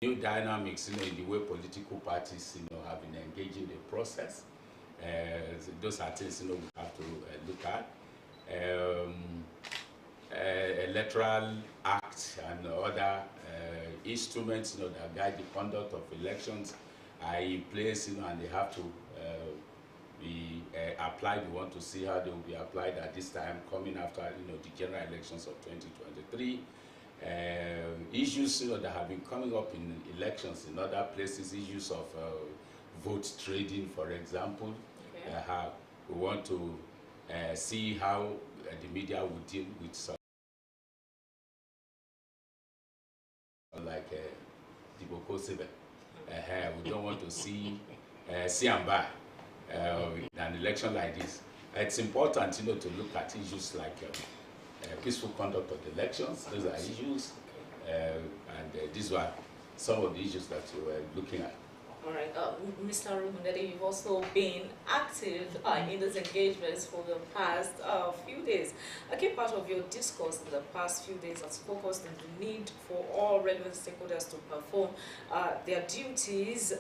new dynamics, in the way political parties, have been engaging the process. Those are things, we have to look at. Electoral Act and other instruments, that guide the conduct of elections are in place, and they have to be applied. We want to see how they will be applied at this time coming after, the general elections of 2023. Issues, that have been coming up in elections in other places, issues of vote trading, for example. Okay. We want to see how the media will deal with some like the Boko Sibe. We don't want to see and buy an election like this. It's important, to look at issues like peaceful conduct of the elections. Those are issues, and these were some of the issues that we were looking at. All right, Mr. Rubundede, you've also been active in these engagements for the past few days. A key part of your discourse in the past few days has focused on the need for all relevant stakeholders to perform their duties,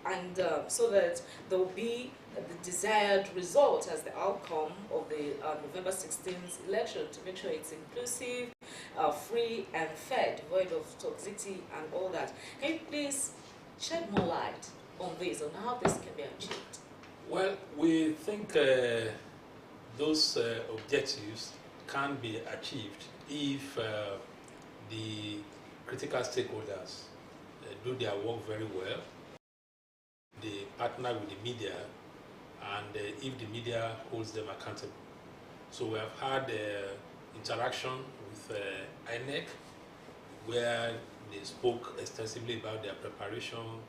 and so that there will be the desired result as the outcome of the November 16th election, to make sure it's inclusive, free and fair, devoid of toxicity and all that. Can you please shed more light on this, on how this can be achieved? Well, we think those objectives can be achieved if the critical stakeholders do their work very well, they partner with the media, and if the media holds them accountable. So we have had interaction with INEC, where they spoke extensively about their preparation,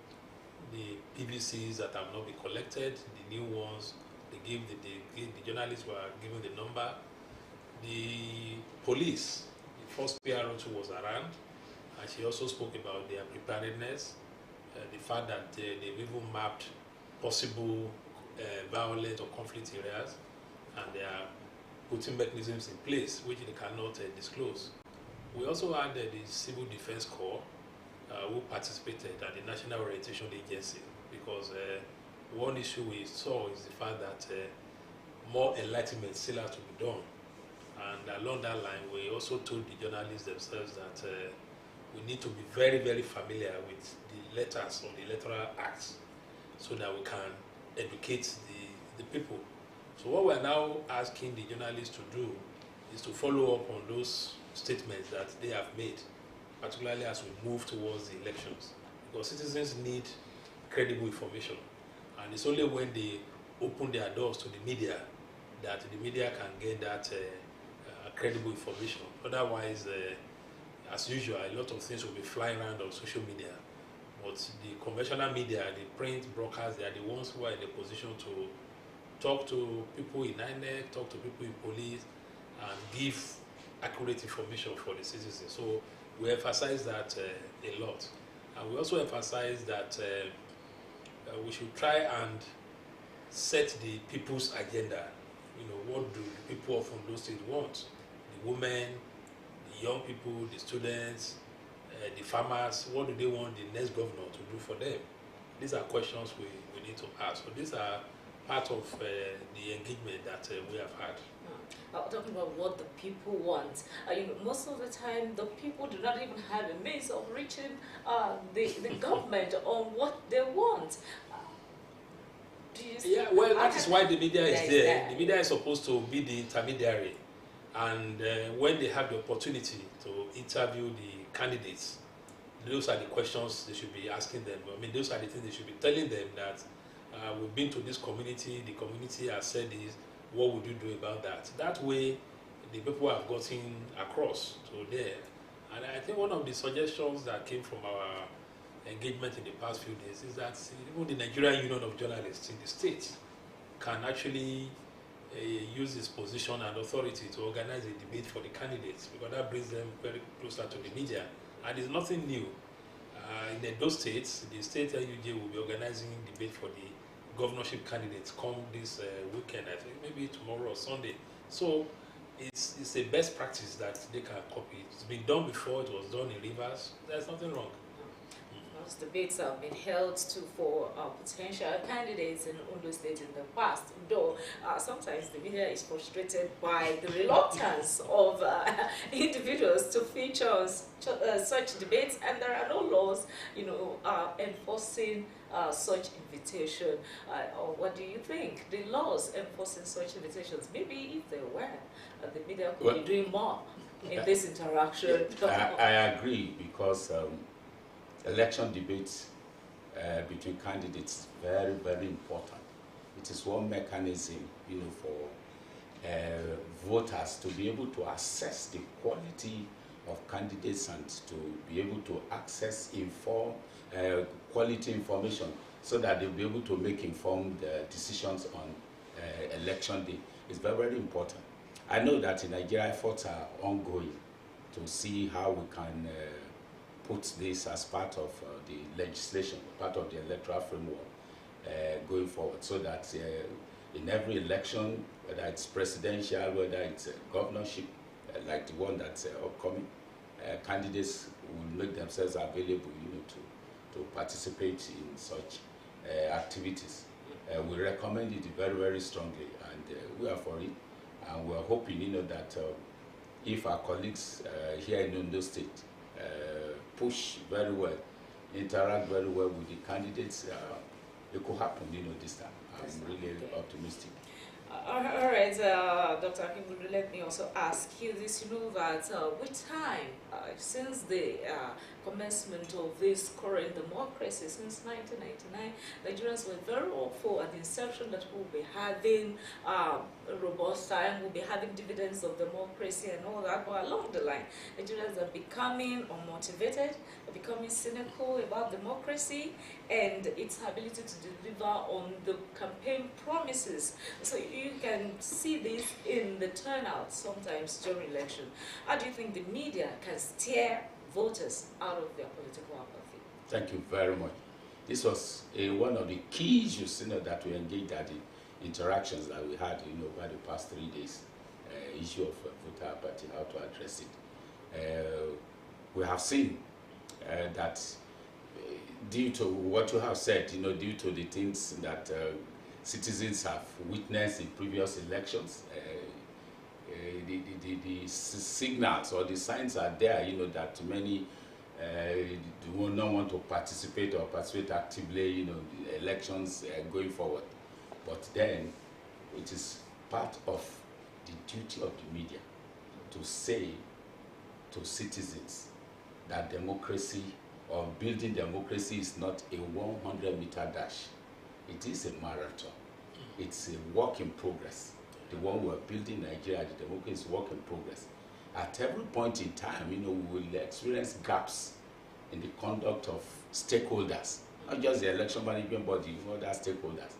the PVCs that have not been collected, the new ones. They gave the journalists were given the number. The police, the first PRO was around, and she also spoke about their preparedness, the fact that they've even mapped possible violent or conflict areas, and they are putting mechanisms in place which they cannot disclose. We also had the Civil Defense Corps who participated at the National Orientation Agency, because one issue we saw is the fact that more enlightenment still has to be done. And along that line, we also told the journalists themselves that we need to be very, very familiar with the letters of the Electoral Acts so that we can educate the people. So what we're now asking the journalists to do is to follow up on those statements that they have made, particularly as we move towards the elections, because citizens need credible information, and it's only when they open their doors to the media that the media can get that credible information. Otherwise, as usual, a lot of things will be flying around on social media, but the conventional media, the print broadcasts, they are the ones who are in a position to talk to people in INEC, talk to people in police, and give accurate information for the citizens. So we emphasize that a lot. And we also emphasize that we should try and set the people's agenda. What do the people from those states want? The women, the young people, the students, the farmers, what do they want the next governor to do for them? These are questions we need to ask. So these are part of the engagement that we have had. Talking about what the people want, most of the time the people do not even have a means of reaching the government on what they want. Yeah, well, that is why the media is there. The media is supposed to be the intermediary, and when they have the opportunity to interview the candidates, those are the questions they should be asking them. I mean, those are the things they should be telling them, that we've been to this community, the community has said this, what would you do about that? That way, the people have gotten across to there. And I think one of the suggestions that came from our engagement in the past few days is that even the Nigerian Union of Journalists in the state can actually use its position and authority to organize a debate for the candidates, because that brings them very closer to the media. And it's nothing new. In those states, the state NUJ will be organizing debate for the governorship candidates come this weekend, I think, maybe tomorrow or Sunday. So it's a best practice that they can copy. It's been done before, it was done in Rivers. There's nothing wrong. debates have been held to for potential candidates in Ondo State in the past, though sometimes the media is frustrated by the reluctance of individuals to feature on such debates, and there are no laws, enforcing such invitation. Or what do you think? The laws enforcing such invitations, maybe if they were, the media could be doing more in this interaction. I agree, because election debates between candidates is very, very important. It is one mechanism, for voters to be able to assess the quality of candidates and to be able to access quality information so that they'll be able to make informed decisions on election day. It's very, very important. I know that in Nigeria efforts are ongoing to see how we can put this as part of the legislation, part of the electoral framework going forward, so that in every election, whether it's presidential, whether it's governorship, like the one that's upcoming, candidates will make themselves available, to participate in such activities. We recommend it very, very strongly, and we are for it. And we're hoping, that if our colleagues here in Ondo State push very well, interact very well with the candidates, it could happen, this time. I'm really optimistic. All right, Dr. Akinbudu, let me also ask you this. That with time, since the commencement of this current democracy, since 1999, Nigerians were very hopeful at the inception that we'll be having a robust time, we'll be having dividends of democracy and all that. But along the line, Nigerians are becoming unmotivated, becoming cynical about democracy and its ability to deliver on the campaign promises. So you can see this in the turnout sometimes during election. How do you think the media can steer voters out of their political apathy? Thank you very much. This was one of the key issues, that we engaged at the interactions that we had, over the past 3 days. Issue of voter apathy, how to address it. We have seen that due to what you have said, due to the things that citizens have witnessed in previous elections, the signals or the signs are there, that many do not want to participate or participate actively, in elections going forward. But then it is part of the duty of the media to say to citizens that democracy or building democracy is not a 100-meter dash. It is a marathon. It's a work in progress. The one we're building in Nigeria, the democracy is work in progress. At every point in time, we will experience gaps in the conduct of stakeholders, not just the election management body, other stakeholders.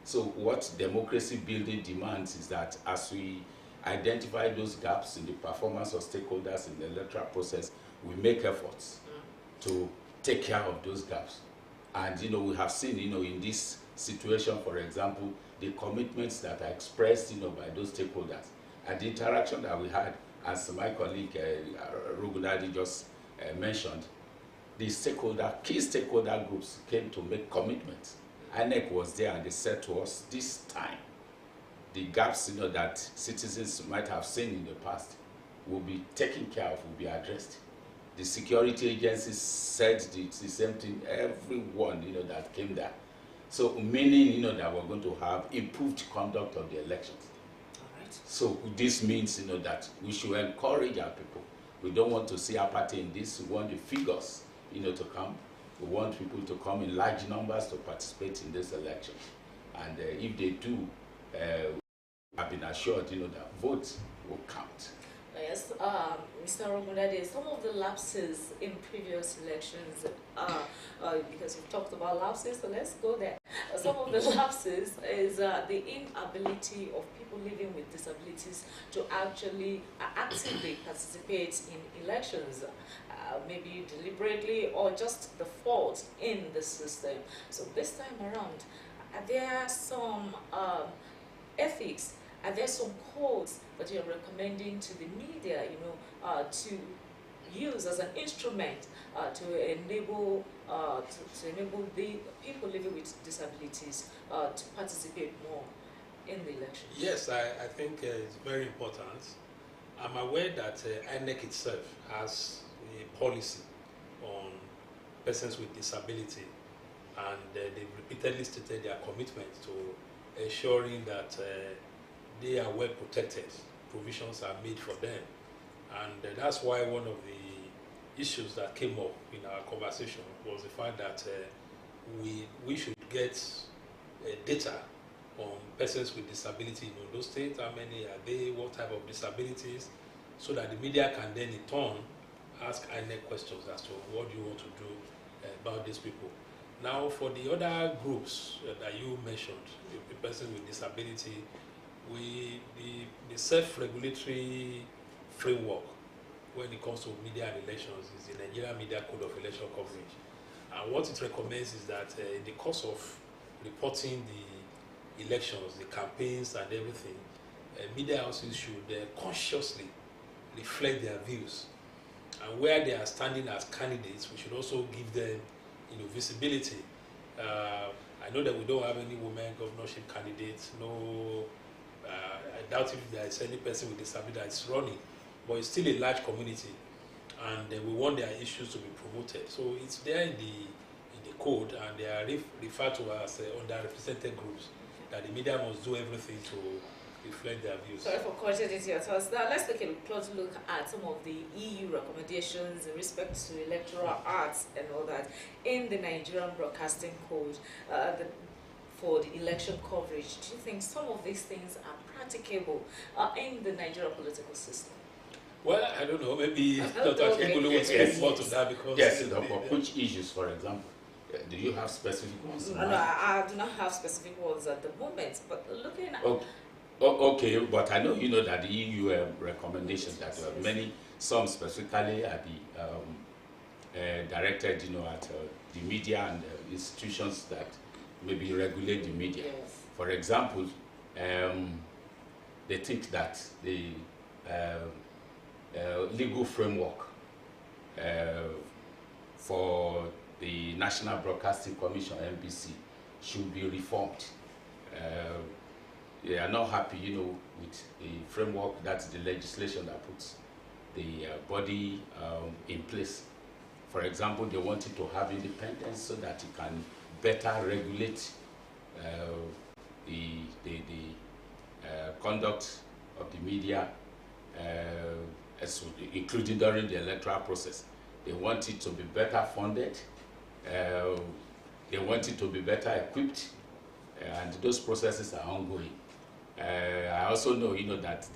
So what democracy building demands is that as we identify those gaps in the performance of stakeholders in the electoral process, we make efforts to take care of those gaps. And we have seen, in this situation, for example, the commitments that are expressed, by those stakeholders, and the interaction that we had, as my colleague Rugudadi just mentioned, the key stakeholder groups came to make commitments. INEC was there, and they said to us, this time, the gaps, that citizens might have seen in the past will be taken care of, will be addressed. The security agencies said the same thing, everyone, that came there. So meaning, that we're going to have improved conduct of the elections. All right. So this means, that we should encourage our people. We don't want to see apathy in this. We want the figures, to come. We want people to come in large numbers to participate in this election. And if they do, I've been assured, that votes will count. Yes, Mr. Romulade, some of the lapses in previous elections, because we've talked about lapses, so let's go there. Some of the lapses is the inability of people living with disabilities to actually actively participate in elections, maybe deliberately or just the fault in the system. So this time around, are there some ethics? Are there some codes that you're recommending to the media, to used as an instrument to enable the people living with disabilities to participate more in the election? Yes, I think it's very important. I'm aware that INEC itself has a policy on persons with disability, and they've repeatedly stated their commitment to ensuring that they are well protected, provisions are made for them. And that's why one of the issues that came up in our conversation was the fact that we should get data on persons with disability in Ondo State. How many are they? What type of disabilities? So that the media can then in turn ask INEC questions as to what do you want to do about these people. Now, for the other groups that you mentioned, the person with disability, the self-regulatory framework when it comes to media and elections is the Nigerian Media Code of Election Coverage. And what it recommends is that in the course of reporting the elections, the campaigns and everything, media houses should consciously reflect their views. And where they are standing as candidates, we should also give them visibility. I know that we don't have any women governorship candidates. No, I doubt if there is any person with disability that is running, but it's still a large community, and we want their issues to be promoted. So it's there in the code, and they are referred to as underrepresented groups, that the media must do everything to reflect their views. Sorry for cutting into your thoughts. Now let's take a close look at some of the EU recommendations in respect to electoral arts and all that in the Nigerian Broadcasting Code for the election coverage. Do you think some of these things are practicable in the Nigerian political system? Well, I don't know. Maybe Dr. Akingulu will speak more to that because... Yes, which issues, for example? Do you have specific ones? No, I do not have specific ones at the moment, but looking at... Okay, but I know that the EU recommendations that there are many, some specifically are directed, at the media and institutions that maybe regulate the media. Yes. For example, they think that the legal framework for the National Broadcasting Commission (NBC) should be reformed. They are not happy, with the framework, that's the legislation that puts the body in place. For example, they wanted to have independence so that it can better regulate the conduct of the media, including during the electoral process. They want it to be better funded. They want it to be better equipped, and those processes are ongoing. I also know, that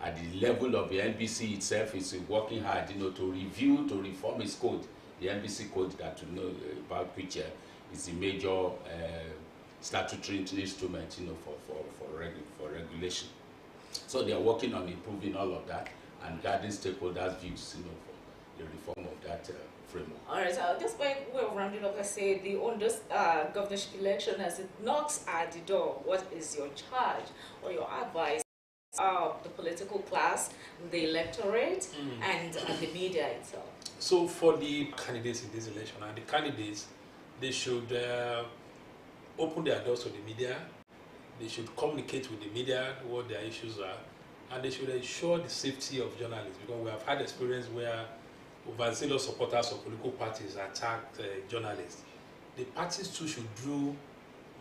at the level of the NBC itself is working hard, to review, to reform its code, the NBC code that about which is the major statutory instrument, for regulation. So they are working on improving all of that and guiding stakeholders' views, for the reform of that framework. All right, just by way of rounding up, let's say the Ondo governorship election, as it knocks at the door, what is your charge or your advice of the political class, the electorate, and the media itself? So for the candidates in this election, and the candidates, they should open their doors to the media, they should communicate with the media what their issues are, and they should ensure the safety of journalists, because we have had experience where overzealous supporters of political parties attacked journalists. The parties too should do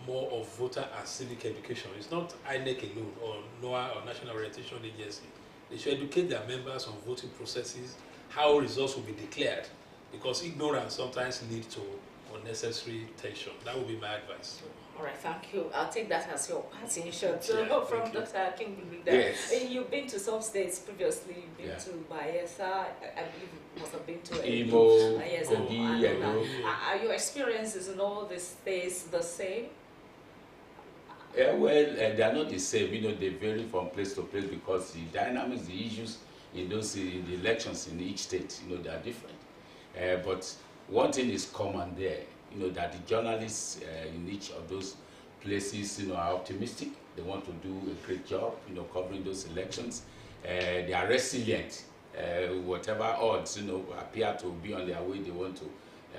more of voter and civic education. It's not INEC alone or NOAA or National Orientation Agency. They should educate their members on voting processes, how results will be declared, because ignorance sometimes leads to unnecessary tension. That would be my advice. All right, thank you. I'll take that as your parting shot. Yeah, from Dr. Akingulu. Yes. You've been to some states previously. You've been to Bayelsa. I believe you must have been to Imo, yes, Kogi, Are your experiences in all these states the same? Yeah, well, they are not the same. They vary from place to place because the dynamics, the issues in the elections in each state, they are different. But one thing is common there. That the journalists in each of those places, are optimistic. They want to do a great job, covering those elections. They are resilient. whatever odds, appear to be on their way, they want to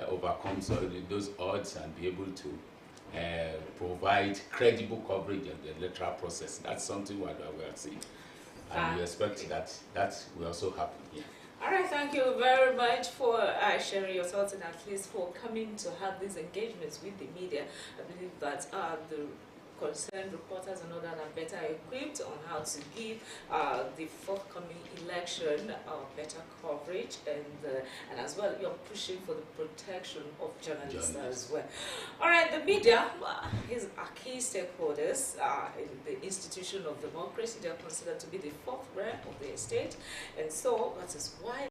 overcome those odds and be able to provide credible coverage of the electoral process. That's something we are seeing. And we expect that will also happen here. All right, thank you very much for sharing your thoughts and at least for coming to have these engagements with the media. I believe that the concerned reporters and others are better equipped on how to give the forthcoming election better coverage, and as well you're pushing for the protection of journalists as well. All right, the media is a key stakeholders in the institution of democracy. They are considered to be the fourth realm of the state, and so that is why